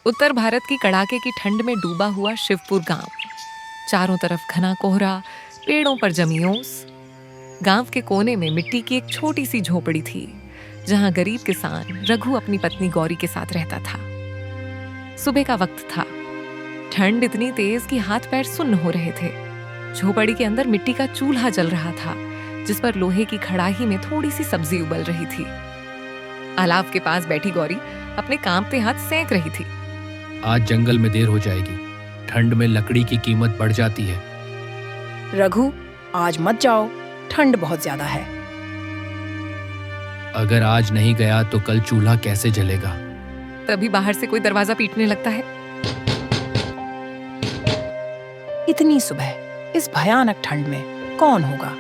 उत्तर भारत की कड़ाके की ठंड में डूबा हुआ शिवपुर गांव। चारों तरफ घना कोहरा, पेड़ों पर जमी ओस। गांव के कोने में मिट्टी की एक छोटी सी झोपड़ी थी, जहां गरीब किसान रघु अपनी पत्नी गौरी के साथ रहता था। सुबह का वक्त था। ठंड इतनी तेज कि हाथ पैर सुन्न हो रहे थे। झोपड़ी के अंदर मिट्टी का चूल्हा जल रहा था, जिस पर लोहे की कड़ाही में थोड़ी सी सब्जी उबल रही थी। अलाव के पास बैठी गौरी अपने कांपते हाथ सेंक रही थी। आज जंगल में देर हो जाएगी। ठंड में लकड़ी की कीमत बढ़ जाती है। रघु, आज मत जाओ, ठंड बहुत ज्यादा है। अगर आज नहीं गया तो कल चूल्हा कैसे जलेगा? तभी बाहर से कोई दरवाजा पीटने लगता है। इतनी सुबह इस भयानक ठंड में कौन होगा?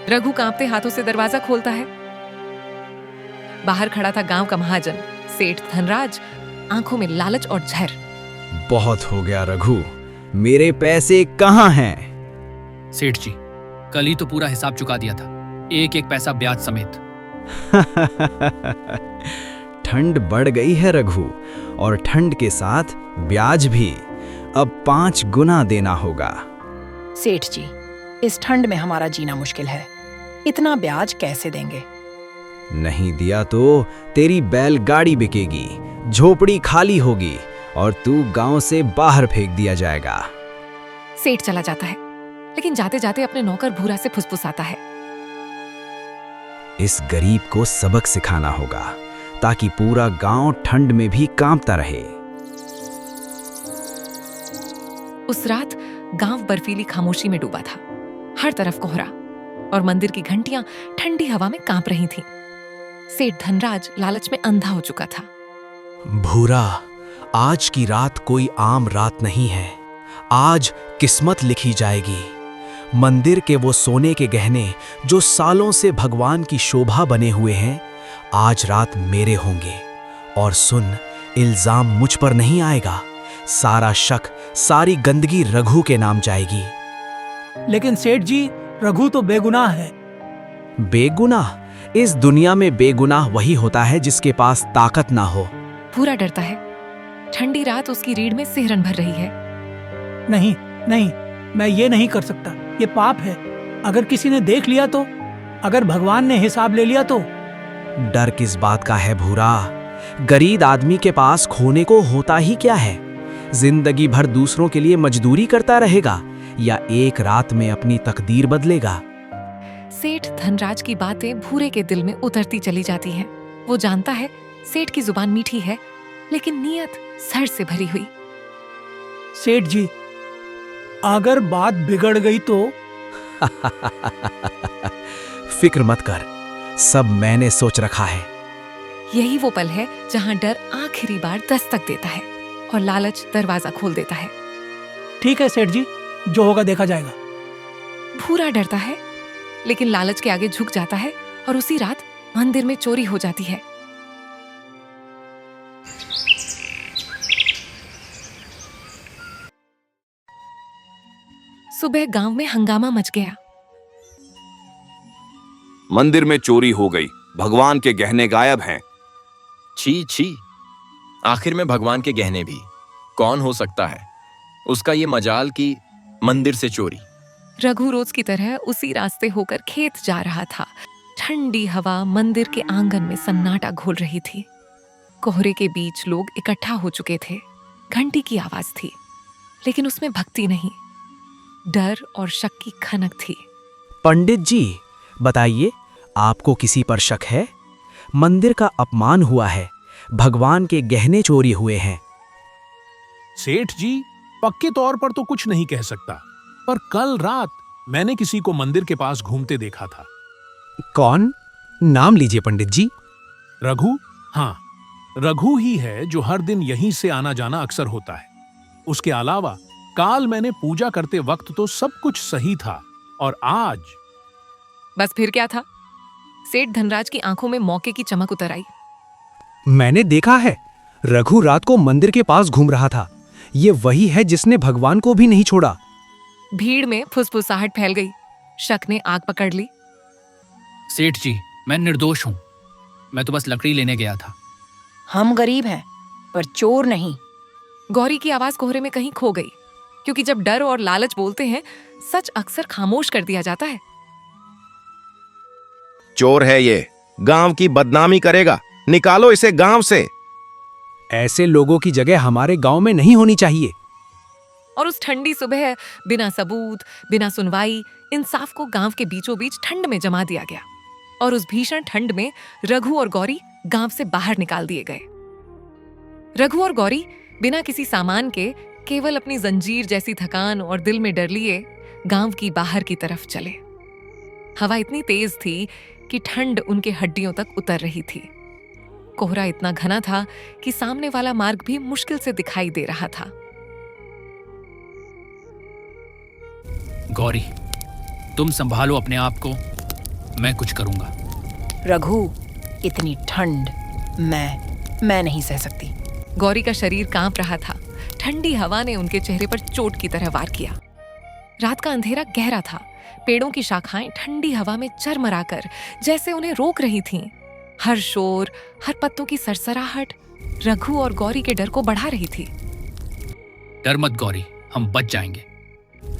रघु कांपते हाथों से दरवाजा खोलता है। बाहर खड़ा था गांव का महाजन सेठ धनराज, आंखों में लालच और झर। बहुत हो गया रघु, मेरे पैसे कहाँ हैं? सेठ जी, कल ही तो पूरा हिसाब चुका दिया था, एक एक पैसा ब्याज समेत। ठंड बढ़ गई है रघु, और ठंड के साथ ब्याज भी। अब 5 गुना देना होगा। सेठ जी, इस ठंड में हमारा जीना मुश्किल है, इतना ब्याज कैसे देंगे? नहीं दिया तो तेरी बैलगाड़ी बिकेगी, झोपड़ी खाली होगी और तू गांव से बाहर फेंक दिया जाएगा। सेठ चला जाता है, लेकिन जाते जाते अपने नौकर भूरा से फुसफुसाता है। इस गरीब को सबक सिखाना होगा, ताकि पूरा गांव ठंड में भी कांपता रहे। उस रात गांव बर्फीली खामोशी में डूबा था। हर तरफ कोहरा और मंदिर की घंटियां ठंडी हवा में कांप रही थीं। सेठ धनराज लालच में अंधा हो चुका था। भूरा, आज की रात कोई आम रात नहीं है। आज किस्मत लिखी जाएगी। मंदिर के वो सोने के गहने जो सालों से भगवान की शोभा बने हुए हैं, आज रात मेरे होंगे। और सुन, इल्जाम मुझ पर नहीं आएगा। सारा शक, सारी गंदगी रघु के नाम जाएगी। लेकिन सेठ जी, रघु तो बेगुनाह है। बेगुनाह? इस दुनिया में बेगुनाह वही होता है जिसके पास ताकत ना हो। भूरा डरता है। ठंडी रात उसकी रीढ़ में सिहरन भर रही है। नहीं नहीं, मैं ये नहीं कर सकता, ये पाप है। अगर किसी ने देख लिया तो, अगर भगवान ने हिसाब ले लिया तो? डर किस बात का है भूरा? गरीब आदमी के पास खोने को होता ही क्या है? जिंदगी भर दूसरों के लिए मजदूरी करता रहेगा या एक रात में अपनी तकदीर बदलेगा? सेठ धनराज की बातें भूरे के दिल में उतरती चली जाती हैं। वो जानता है सेठ की जुबान मीठी है, लेकिन नीयत सर से भरी हुई। सेठ जी, अगर बात बिगड़ गई तो? फिक्र मत कर, सब मैंने सोच रखा है। यही वो पल है जहां डर आखिरी बार दस्तक देता है और लालच दरवाजा खोल देता है। ठीक है सेठ जी, जो होगा देखा जाएगा। भूरा डरता है, लेकिन लालच के आगे झुक जाता है और उसी रात मंदिर में चोरी हो जाती है। सुबह गांव में हंगामा मच गया। मंदिर में चोरी हो गई, भगवान के गहने गायब हैं। छी छी, आखिर में भगवान के गहने भी? कौन हो सकता है उसका ये मजाल कि मंदिर से चोरी? रघु रोज की तरह उसी रास्ते होकर खेत जा रहा था। ठंडी हवा मंदिर के आंगन में सन्नाटा घोल रही थी। कोहरे के बीच लोग इकट्ठा हो चुके थे। घंटी की आवाज थी, लेकिन उसमें भक्ति नहीं, डर और शक की खनक थी। पंडित जी, बताइए, आपको किसी पर शक है? मंदिर का अपमान हुआ है, भगवान के गहने चोरी हुए हैं। सेठ जी, पक्के तौर पर तो कुछ नहीं कह सकता, पर कल रात मैंने किसी को मंदिर के पास घूमते देखा था। कौन? नाम लीजिए पंडित जी। रघु? हाँ, रघु ही है जो हर दिन यहीं से आना जाना अक्सर होता है। उसके अलावा काल मैंने पूजा करते वक्त तो सब कुछ सही था, और आज? बस फिर क्या था? सेठ धनराज की आंखों में मौके की चमक उतर आई। मैंने देखा है, रघु रात को मंदिर के पास घूम रहा था। ये वही है जिसने भगवान को भी नहीं छोड़ा। भीड़ में फुसफुसाहट फैल गई। शक ने आग पकड़ ली। सेठ जी, मैं निर्दोष हूं। मैं तो बस लकड़ी लेने गया था। हम गरीब हैं, पर चोर नहीं। गौरी की आवाज कोहरे में कहीं खो गई, क्योंकि जब डर और लालच बोलते हैं, सच अक्सर खामोश कर दिया जाता है। चोर है ये, गांव की बदनामी करेगा, निकालो इसे गांव से। ऐसे लोगों की जगह हमारे गांव में नहीं होनी चाहिए। और उस ठंडी सुबह बिना सबूत, बिना सुनवाई, इंसाफ को गांव के बीचों बीच ठंड में जमा दिया गया। और उस भीषण ठंड में रघु और गौरी गांव से बाहर निकाल दिए गए। रघु और गौरी बिना किसी सामान के, केवल अपनी जंजीर जैसी थकान और दिल में डर लिए गांव की बाहर की तरफ चले। हवा इतनी तेज थी कि ठंड उनके हड्डियों तक उतर रही थी। कोहरा इतना घना था कि सामने वाला मार्ग भी मुश्किल से दिखाई दे रहा था। गौरी, तुम संभालो अपने आप को, मैं कुछ करूंगा। रघु, इतनी ठंड मैं नहीं सह सकती। गौरी का शरीर कांप रहा था। ठंडी हवा ने उनके चेहरे पर चोट की तरह वार किया। रात का अंधेरा गहरा था। पेड़ों की शाखाएं ठंडी हवा में चरमराकर जैसे उन्हें रोक रही थीं। हर शोर, हर पत्तों की सरसराहट रघु और गौरी के डर को बढ़ा रही थी। डर मत गौरी, हम बच जाएंगे।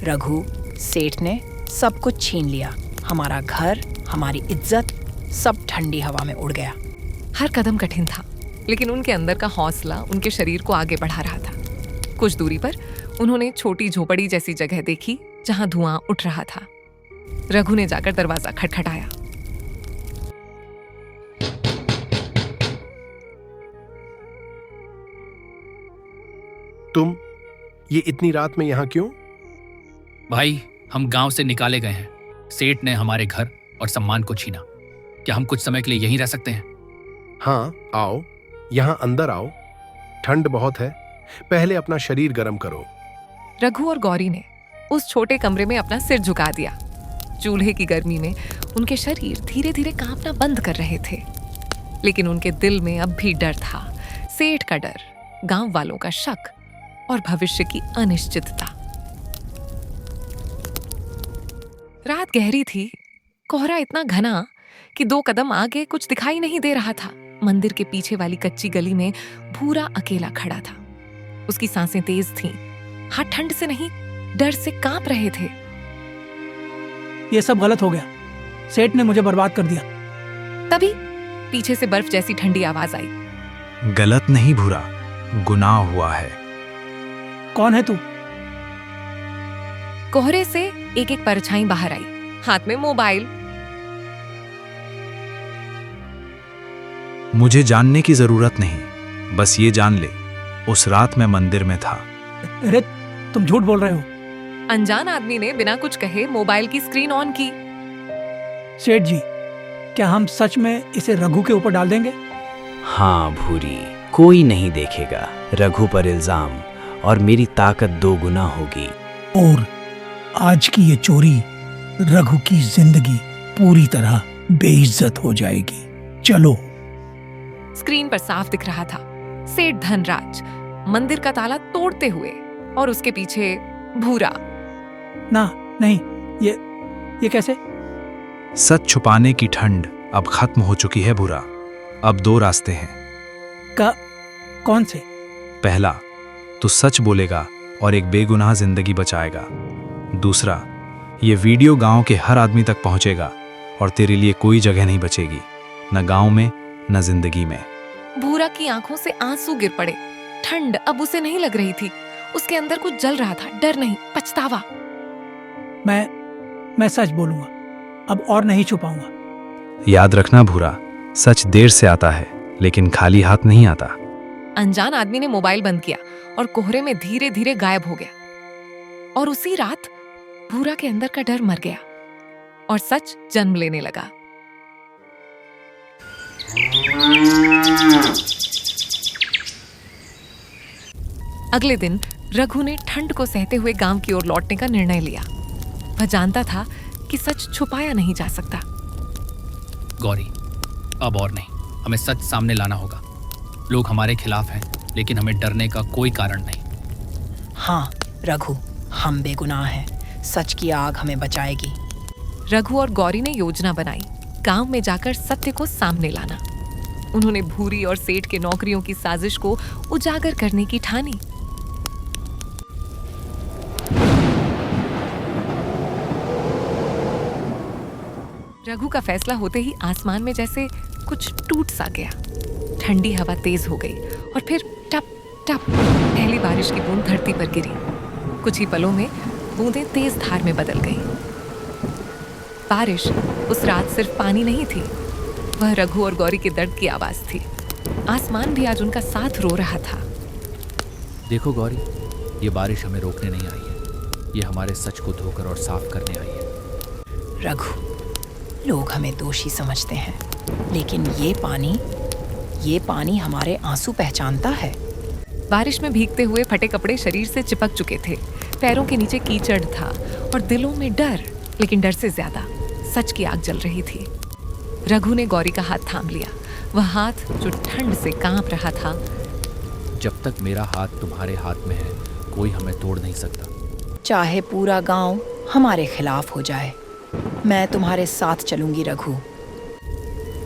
रघु, सेठ ने सब कुछ छीन लिया। हमारा घर, हमारी इज्जत, सब ठंडी हवा में उड़ गया। हर कदम कठिन था, लेकिन उनके अंदर का हौसला उनके शरीर को आगे बढ़ा रहा था। कुछ दूरी पर उन्होंने छोटी झोपड़ी जैसी जगह देखी जहां धुआं उठ रहा था। रघु ने जाकर दरवाजा खटखटाया। तुम ये इतनी रात में यहाँ क्यों? भाई, हम गांव से निकाले गए हैं। सेठ ने हमारे घर और सम्मान को छीना। क्या हम कुछ समय के लिए यहीं रह सकते हैं? हाँ, आओ, यहाँ अंदर आओ। ठंड बहुत है, पहले अपना शरीर गर्म करो। रघु और गौरी ने उस छोटे कमरे में अपना सिर झुका दिया। चूल्हे की गर्मी में उनके शरीर धीरे धीरे कांपना बंद कर रहे थे, लेकिन उनके दिल में अब भी डर था। सेठ का डर, गांव वालों का शक और भविष्य की अनिश्चितता। रात गहरी थी। कोहरा इतना घना कि 2 कदम आगे कुछ दिखाई नहीं दे रहा था। मंदिर के पीछे वाली कच्ची गली में भूरा अकेला खड़ा था। उसकी सांसें तेज थीं। हाथ ठंड से नहीं, डर से कांप रहे थे। ये सब गलत हो गया। सेठ ने मुझे बर्बाद कर दिया। तभी पीछे से बर्फ जैसी ठंडी आवाज आई। गलत नहीं भूरा, गुनाह हुआ है। कौन है तू? कोहरे से एक एक परछाई बाहर आई, हाथ में मोबाइल। मुझे जानने की जरूरत नहीं, बस ये जान ले, उस रात मैं मंदिर में था। अरे, तुम झूठ बोल रहे हो। अनजान आदमी ने बिना कुछ कहे मोबाइल की स्क्रीन ऑन की। सेठ जी, क्या हम सच में इसे रघु के ऊपर डाल देंगे? हाँ भूरी, कोई नहीं देखेगा। रघु पर इल्जाम और मेरी ताकत 2 गुना होगी। और आज की ये चोरी, रघु की जिंदगी पूरी तरह बेइज्जत हो जाएगी। चलो। स्क्रीन पर साफ दिख रहा था सेठ धनराज मंदिर का ताला तोड़ते हुए, और उसके पीछे भूरा। ना, नहीं, ये कैसे? सच छुपाने की ठंड अब खत्म हो चुकी है भूरा। अब 2 रास्ते हैं। कौन से? पहला, तू सच बोलेगा और एक बेगुनाह जिंदगी बचाएगा। दूसरा, ये वीडियो गांव के हर आदमी तक पहुंचेगा और तेरे लिए कोई जगह नहीं बचेगी, न गांव में न जिंदगी में। भूरा की आंखों से आंसू गिर पड़े। ठंड अब उसे नहीं लग रही थी, उसके अंदर कुछ जल रहा था। डर नहीं, पछतावा। मैं सच बोलूंगा, अब और नहीं छुपाऊंगा। याद रखना भूरा, सच देर से आता है, लेकिन खाली हाथ नहीं आता। अनजान आदमी ने मोबाइल बंद किया और कोहरे में धीरे धीरे गायब हो गया। और उसी रात भूरा के अंदर का डर मर गया और सच जन्म लेने लगा। अगले दिन रघु ने ठंड को सहते हुए गांव की ओर लौटने का निर्णय लिया। वह जानता था कि सच छुपाया नहीं जा सकता। गौरी, अब और नहीं, हमें सच सामने लाना होगा। लोग हमारे खिलाफ हैं, लेकिन हमें डरने का कोई कारण नहीं। हाँ रघु, हम बेगुनाह हैं। सच की आग हमें बचाएगी। रघु और गौरी ने योजना बनाई, गांव में जाकर सत्य को सामने लाना। उन्होंने भूरी और सेठ के नौकरियों की साजिश को उजागर करने की ठानी। रघु का फैसला होते ही आसमान में जैसे कुछ टूट सा गया। ठंडी हवा तेज हो गई और फिर टप टप पहली बारिश की बूंद धरती पर गिरी। कुछ ही पलों में बूंदें तेज धार में बदल गई। बारिश उस रात सिर्फ पानी नहीं थी, वह रघु और गौरी के दर्द की आवाज थी। आसमान भी आज उनका साथ रो रहा था। देखो गौरी, ये बारिश हमें रोकने नहीं आई है, ये हमारे सच को धोकर और साफ करने आई है। रघु, लोग हमें दोषी समझते हैं, लेकिन ये पानी हमारे आंसू पहचानता है। बारिश में भीगते हुए फटे कपड़े शरीर से चिपक चुके थे, पैरों के नीचे कीचड़ था और दिलों में डर, लेकिन डर से ज्यादा सच की आग जल रही थी। रघु ने गौरी का हाथ थाम लिया, वह हाथ जो ठंड से कांप रहा था। जब तक मेरा हाथ तुम्हारे हाथ में है, कोई हमें तोड़ नहीं सकता। चाहे पूरा गांव हमारे खिलाफ हो जाए, मैं तुम्हारे साथ चलूंगी रघु।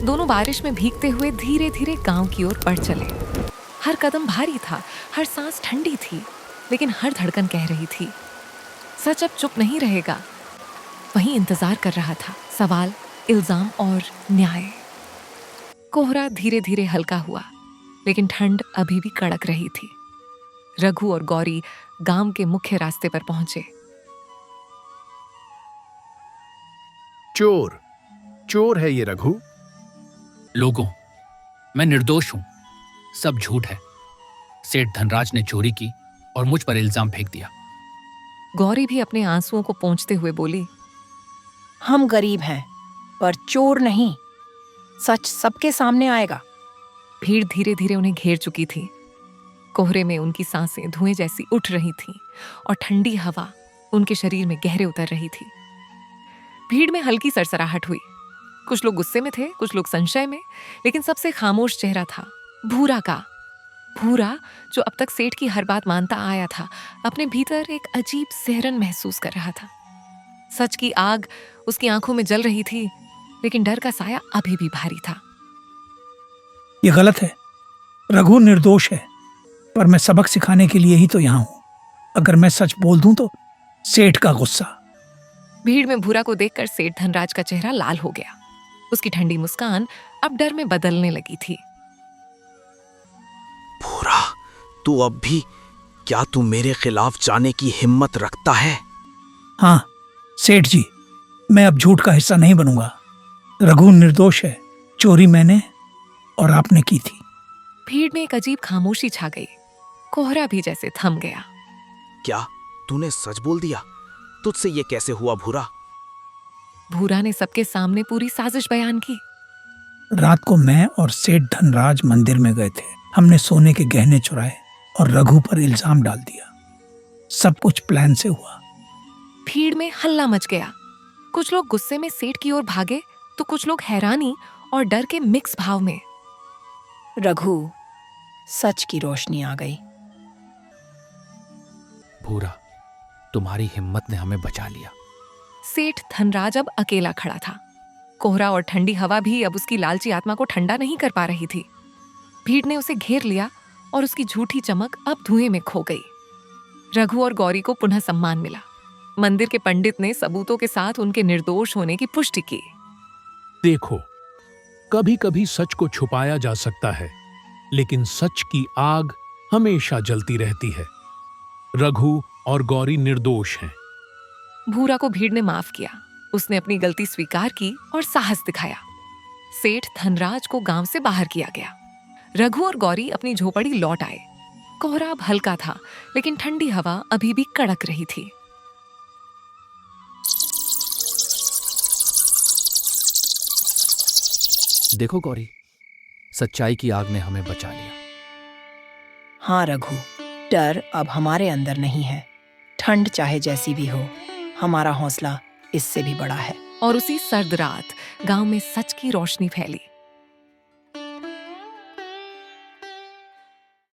दोनों बारिश में भीगते हुए धीरे धीरे गांव की ओर बढ़ चले। हर कदम भारी था, हर सांस ठंडी थी, लेकिन हर धड़कन कह रही थी सच अब चुप नहीं रहेगा। वहीं इंतजार कर रहा था सवाल, इल्जाम और न्याय। कोहरा धीरे धीरे हल्का हुआ, लेकिन ठंड अभी भी कड़क रही थी। रघु और गौरी गांव के मुख्य रास्ते पर पहुंचे। चोर है ये रघु। लोगों, मैं निर्दोष हूं, सब झूठ है। सेठ धनराज ने चोरी की और मुझ पर इल्जाम फेंक दिया। गौरी भी अपने आंसुओं को पोंछते हुए बोली, हम गरीब हैं, पर चोर नहीं। सच सबके सामने आएगा। भीड़ धीरे धीरे उन्हें घेर चुकी थी। कोहरे में उनकी सांसें धुएं जैसी उठ रही थीं और ठंडी हवा उनके शरीर में गहरे उतर रही थी। भीड़ में हल्की सरसराहट हुई। कुछ लोग गुस्से में थे, कुछ लोग संशय में, लेकिन सबसे खामोश चेहरा था भूरा का। भूरा, जो अब तक सेठ की हर बात मानता आया था, अपने भीतर एक अजीब सिहरन महसूस कर रहा था। सच की आग उसकी आंखों में जल रही थी, लेकिन डर का साया अभी भी भारी था। ये गलत है। रघु निर्दोष है, पर मैं सबक सिखाने के लिए ही तो यहाँ हूं। अगर मैं सच बोल दूं तो सेठ का गुस्सा। भीड़ में भूरा को देखकर सेठ धनराज का चेहरा लाल हो गया। उसकी ठंडी मुस्कान अब डर में बदलने लगी थी। भूरा, तू अब भी, क्या तू मेरे खिलाफ जाने की हिम्मत रखता है? हाँ सेठ जी, मैं अब झूठ का हिस्सा नहीं बनूंगा। रघु निर्दोष है, चोरी मैंने और आपने की थी। भीड़ में एक अजीब खामोशी छा गई। कोहरा भी जैसे थम गया। क्या तूने सच बोल दिया? तुझसे ये कैसे हुआ भूरा? भूरा ने सबके सामने पूरी साजिश बयान की। रात को मैं और सेठ धनराज मंदिर में गए थे। हमने सोने के गहने चुराए और रघु पर इल्जाम डाल दिया। सब कुछ प्लान से हुआ। भीड़ में हल्ला मच गया। कुछ लोग गुस्से में सेठ की ओर भागे, तो कुछ लोग हैरानी और डर के मिक्स भाव में। रघु, सच की रोशनी आ गई। भूरा, तुम्हारी हिम्मत ने हमें बचा लिया। सेठ धनराज अब अकेला खड़ा था। कोहरा और ठंडी हवा भी अब उसकी लालची आत्मा को ठंडा नहीं कर पा रही थी। भीड़ ने उसे घेर लिया और उसकी झूठी चमक अब धुएं में खो गई। रघु और गौरी को पुनः सम्मान मिला। मंदिर के पंडित ने सबूतों के साथ उनके निर्दोष होने की पुष्टि की। देखो, कभी कभी सच को छुपाया जा सकता है, लेकिन सच की आग हमेशा जलती रहती है। रघु और गौरी निर्दोष हैं। भूरा को भीड़ ने माफ किया। उसने अपनी गलती स्वीकार की और साहस दिखाया। सेठ धनराज को गांव से बाहर किया गया। रघु और गौरी अपनी झोपड़ी लौट आए। कोहरा अब हल्का था, लेकिन ठंडी हवा अभी भी कड़क रही थी। देखो गौरी, सच्चाई की आग ने हमें बचा लिया। हाँ रघु, डर अब हमारे अंदर नहीं है। ठंड चाहे जैसी भी हो, हमारा हौसला इससे भी बड़ा है। और उसी सर्द रात गांव में सच की रोशनी फैली।